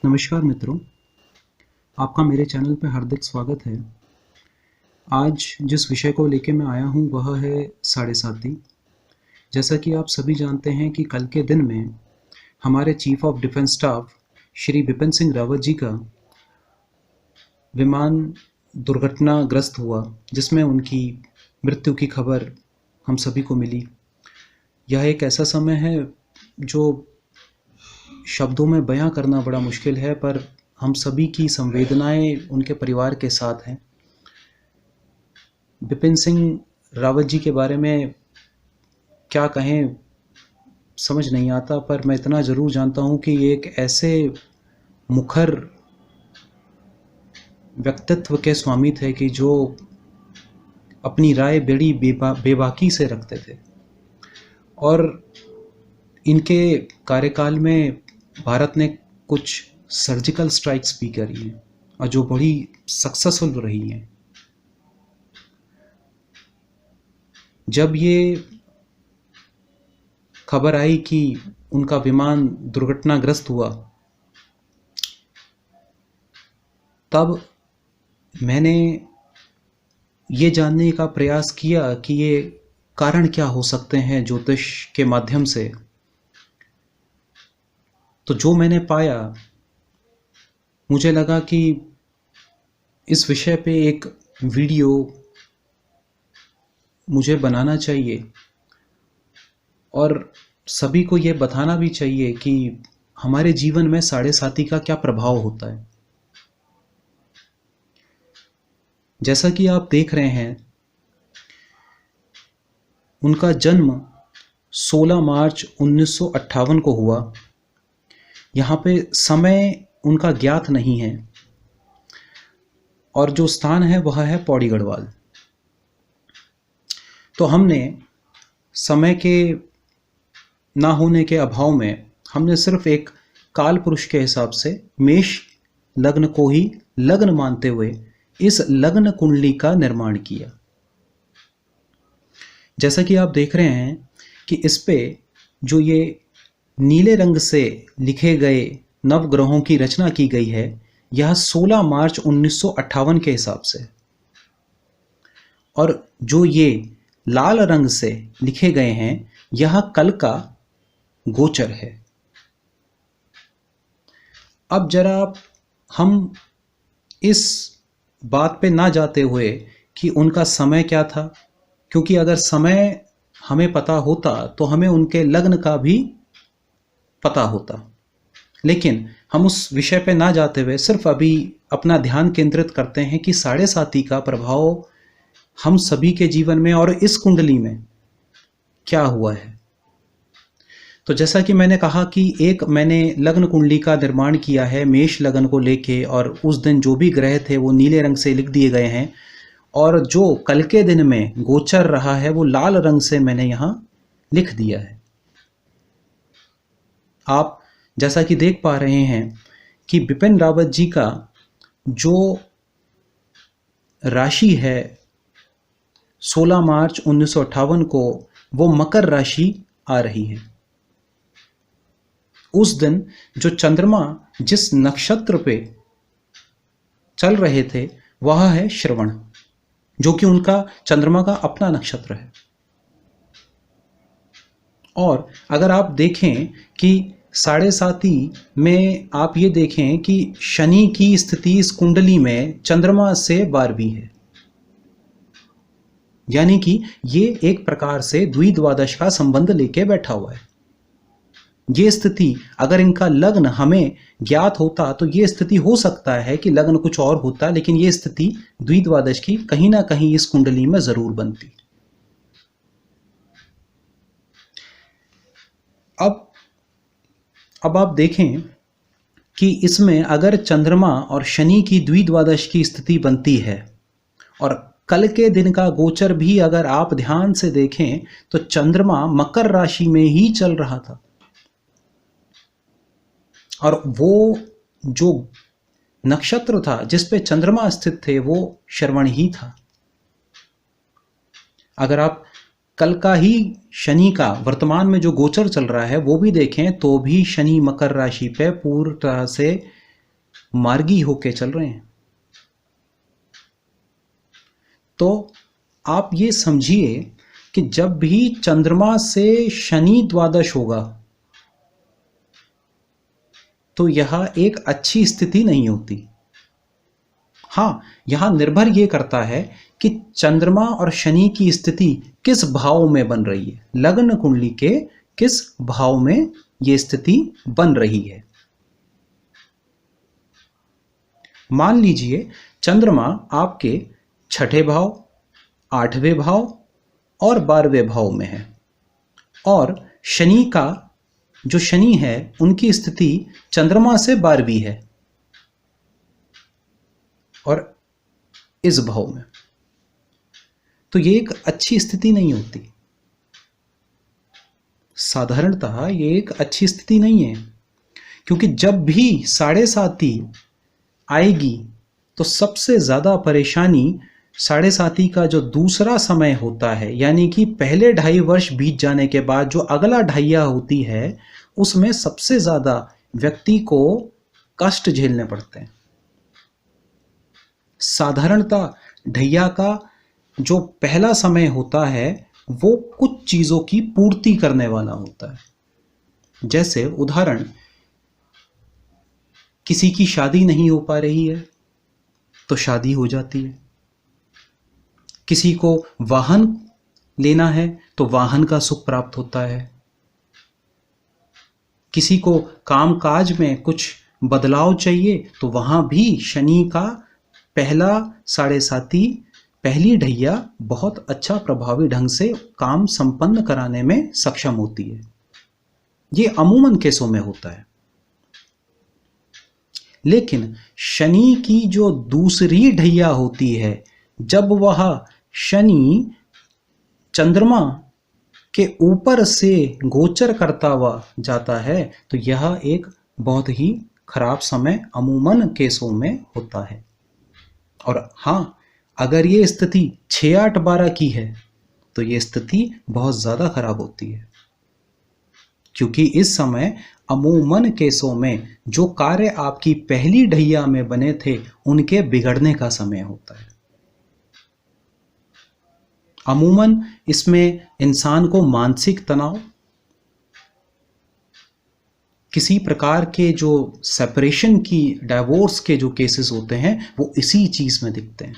नमस्कार मित्रों, आपका मेरे चैनल पर हार्दिक स्वागत है। आज जिस विषय को लेके मैं आया हूँ वह है साढ़े साती। जैसा कि आप सभी जानते हैं कि कल के दिन में हमारे chief of defence staff Shri Bipin Singh Rawat ji का विमान दुर्घटनाग्रस्त हुआ, जिसमें उनकी मृत्यु की खबर हम सभी को मिली। यह एक ऐसा समय है जो शब्दों में बयां करना बड़ा मुश्किल है, पर हम सभी की संवेदनाएं उनके परिवार के साथ हैं। बिपिन सिंह रावत जी के बारे में क्या कहें समझ नहीं आता, पर मैं इतना ज़रूर जानता हूं कि एक ऐसे मुखर व्यक्तित्व के स्वामी थे कि जो अपनी राय बड़ी बेबाकी से रखते थे, और इनके कार्यकाल में भारत ने कुछ सर्जिकल स्ट्राइक्स भी करी हैं और जो बड़ी सक्सेसफुल रही हैं। जब ये खबर आई कि उनका विमान दुर्घटनाग्रस्त हुआ, तब मैंने ये जानने का प्रयास किया कि ये कारण क्या हो सकते हैं ज्योतिष के माध्यम से। तो जो मैंने पाया, मुझे लगा कि इस विषय पे एक वीडियो मुझे बनाना चाहिए और सभी को ये बताना भी चाहिए कि हमारे जीवन में साढ़े साती का क्या प्रभाव होता है। जैसा कि आप देख रहे हैं, उनका जन्म 16 मार्च 1958 को हुआ। यहाँ पे समय उनका ज्ञात नहीं है और जो स्थान है वह है पौड़ी गढ़वाल। तो हमने समय के ना होने के अभाव में हमने सिर्फ एक काल पुरुष के हिसाब से मेष लग्न को ही लग्न मानते हुए इस लग्न कुंडली का निर्माण किया। जैसा कि आप देख रहे हैं कि इस पे जो ये नीले रंग से लिखे गए नवग्रहों की रचना की गई है, यह 16 मार्च 1958 के हिसाब से, और जो ये लाल रंग से लिखे गए हैं यह कल का गोचर है। अब जरा हम इस बात पे ना जाते हुए कि उनका समय क्या था, क्योंकि अगर समय हमें पता होता तो हमें उनके लग्न का भी पता होता, लेकिन हम उस विषय पे ना जाते हुए सिर्फ अभी अपना ध्यान केंद्रित करते हैं कि साढ़े साती का प्रभाव हम सभी के जीवन में और इस कुंडली में क्या हुआ है। तो जैसा कि मैंने कहा कि एक मैंने लग्न कुंडली का निर्माण किया है मेष लग्न को लेके, और उस दिन जो भी ग्रह थे वो नीले रंग से लिख दिए गए हैं, और जो कल के दिन में गोचर रहा है वो लाल रंग से मैंने यहाँ लिख दिया है। आप जैसा कि देख पा रहे हैं कि बिपिन रावत जी का जो राशि है 16 मार्च 1958 को वो मकर राशि आ रही है। उस दिन जो चंद्रमा जिस नक्षत्र पे चल रहे थे वह है श्रवण, जो कि उनका चंद्रमा का अपना नक्षत्र है। और अगर आप देखें कि साढ़े साती में आप ये देखें कि शनि की स्थिति इस कुंडली में चंद्रमा से 12वीं है, यानी कि ये एक प्रकार से द्विद्वादश का संबंध लेके बैठा हुआ है। ये स्थिति अगर इनका लग्न हमें ज्ञात होता तो ये स्थिति हो सकता है कि लग्न कुछ और होता, लेकिन ये स्थिति द्विद्वादश की कहीं ना कहीं इस कुंडली में जरूर बनती। अब आप देखें कि इसमें अगर चंद्रमा और शनि की द्विद्वादश की स्थिति बनती है, और कल के दिन का गोचर भी अगर आप ध्यान से देखें तो चंद्रमा मकर राशि में ही चल रहा था, और वो जो नक्षत्र था जिस पे चंद्रमा स्थित थे वो श्रवण ही था। अगर आप कल का ही शनि का वर्तमान में जो गोचर चल रहा है वो भी देखें तो भी शनि मकर राशि पे पूर्ण तरह से मार्गी होके चल रहे हैं। तो आप ये समझिए कि जब भी चंद्रमा से शनि द्वादश होगा तो यह एक अच्छी स्थिति नहीं होती। हाँ, यहां निर्भर ये करता है कि चंद्रमा और शनि की स्थिति किस भाव में बन रही है, लग्न कुंडली के किस भाव में ये स्थिति बन रही है। मान लीजिए चंद्रमा आपके छठे भाव, आठवें भाव और 12वें भाव में है और शनि का जो शनि है उनकी स्थिति चंद्रमा से 12वीं है और इस भाव में, तो ये एक अच्छी स्थिति नहीं होती। साधारणतः ये एक अच्छी स्थिति नहीं है, क्योंकि जब भी 7.5 आएगी तो सबसे ज़्यादा परेशानी 7.5 का जो दूसरा समय होता है, यानी कि पहले 2.5 वर्ष बीत जाने के बाद जो अगला ढाइया होती है, उसमें सबसे ज़्यादा व्यक्ति को कष्ट झेलने पड़ते हैं। साधारणतः ढैया का जो पहला समय होता है वो कुछ चीज़ों की पूर्ति करने वाला होता है। जैसे उदाहरण, किसी की शादी नहीं हो पा रही है तो शादी हो जाती है, किसी को वाहन लेना है तो वाहन का सुख प्राप्त होता है, किसी को कामकाज में कुछ बदलाव चाहिए तो वहां भी शनि का पहला 7.5 पहली ढैया बहुत अच्छा प्रभावी ढंग से काम संपन्न कराने में सक्षम होती है। ये अमूमन केसों में होता है। लेकिन शनि की जो दूसरी ढैया होती है, जब वह शनि चंद्रमा के ऊपर से गोचर करता हुआ जाता है तो यह एक बहुत ही खराब समय अमूमन केसों में होता है। और हाँ, अगर ये स्थिति 6, 8, 12 की है तो ये स्थिति बहुत ज़्यादा खराब होती है, क्योंकि इस समय अमूमन केसों में जो कार्य आपकी पहली ढैया में बने थे उनके बिगड़ने का समय होता है। अमूमन इसमें इंसान को मानसिक तनाव, किसी प्रकार के जो सेपरेशन की, डाइवोर्स के जो केसेस होते हैं वो इसी चीज में दिखते हैं।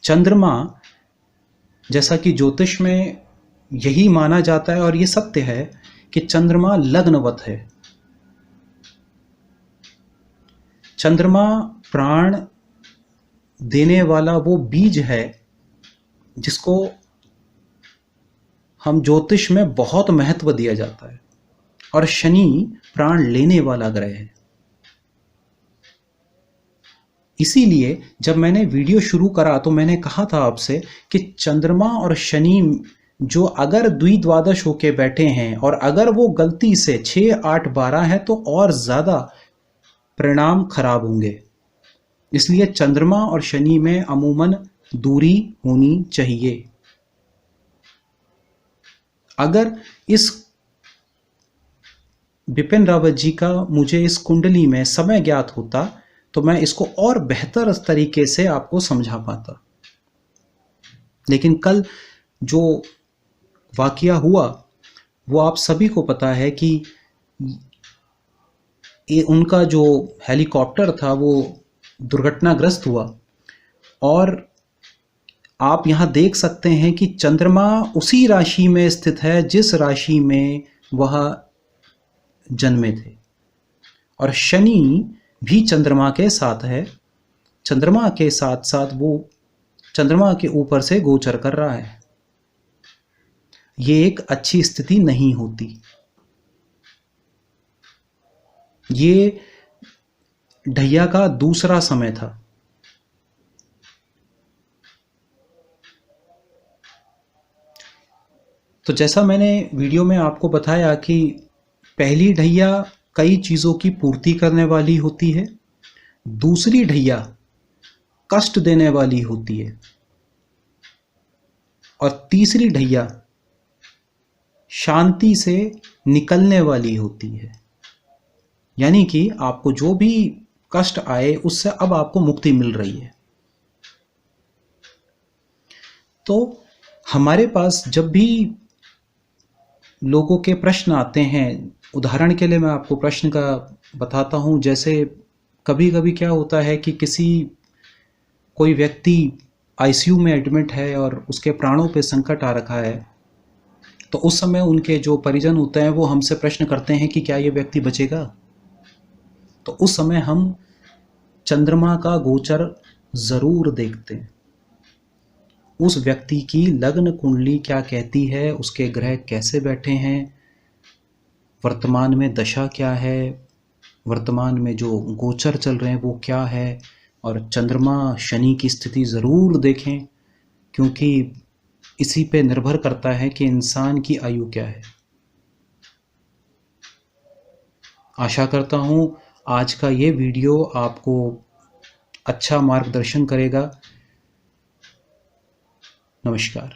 चंद्रमा, जैसा कि ज्योतिष में यही माना जाता है और ये सत्य है कि चंद्रमा लग्नवत है। चंद्रमा प्राण देने वाला वो बीज है जिसको हम ज्योतिष में बहुत महत्व दिया जाता है, और शनि प्राण लेने वाला ग्रह है। इसीलिए जब मैंने वीडियो शुरू करा तो मैंने कहा था आपसे कि चंद्रमा और शनि जो अगर द्विद्वादश होके बैठे हैं और अगर वो गलती से 6, 8, 12 है तो और ज़्यादा परिणाम खराब होंगे। इसलिए चंद्रमा और शनि में अमूमन दूरी होनी चाहिए। अगर इस बिपिन रावत जी का मुझे इस कुंडली में समय ज्ञात होता तो मैं इसको और बेहतर तरीके से आपको समझा पाता। लेकिन कल जो वाकया हुआ वो आप सभी को पता है कि उनका जो हेलीकॉप्टर था वो दुर्घटनाग्रस्त हुआ, और आप यहाँ देख सकते हैं कि चंद्रमा उसी राशि में स्थित है जिस राशि में वह जन्मे थे, और शनि भी चंद्रमा के साथ है। चंद्रमा के साथ साथ वो चंद्रमा के ऊपर से गोचर कर रहा है। ये एक अच्छी स्थिति नहीं होती। ये ढैया का दूसरा समय था। तो जैसा मैंने वीडियो में आपको बताया कि पहली ढैया कई चीज़ों की पूर्ति करने वाली होती है, दूसरी ढैया कष्ट देने वाली होती है, और तीसरी ढैया शांति से निकलने वाली होती है। यानी कि आपको जो भी कष्ट आए उससे अब आपको मुक्ति मिल रही है। तो हमारे पास जब भी लोगों के प्रश्न आते हैं, उदाहरण के लिए मैं आपको प्रश्न का बताता हूँ। जैसे कभी कभी क्या होता है कि कोई व्यक्ति आईसीयू में एडमिट है और उसके प्राणों पे संकट आ रखा है, तो उस समय उनके जो परिजन होते हैं वो हमसे प्रश्न करते हैं कि क्या ये व्यक्ति बचेगा। तो उस समय हम चंद्रमा का गोचर जरूर देखते हैं। उस व्यक्ति की लग्न कुंडली क्या कहती है, उसके ग्रह कैसे बैठे हैं, वर्तमान में दशा क्या है, वर्तमान में जो गोचर चल रहे हैं वो क्या है, और चंद्रमा शनि की स्थिति ज़रूर देखें, क्योंकि इसी पे निर्भर करता है कि इंसान की आयु क्या है। आशा करता हूँ आज का ये वीडियो आपको अच्छा मार्गदर्शन करेगा। नमस्कार।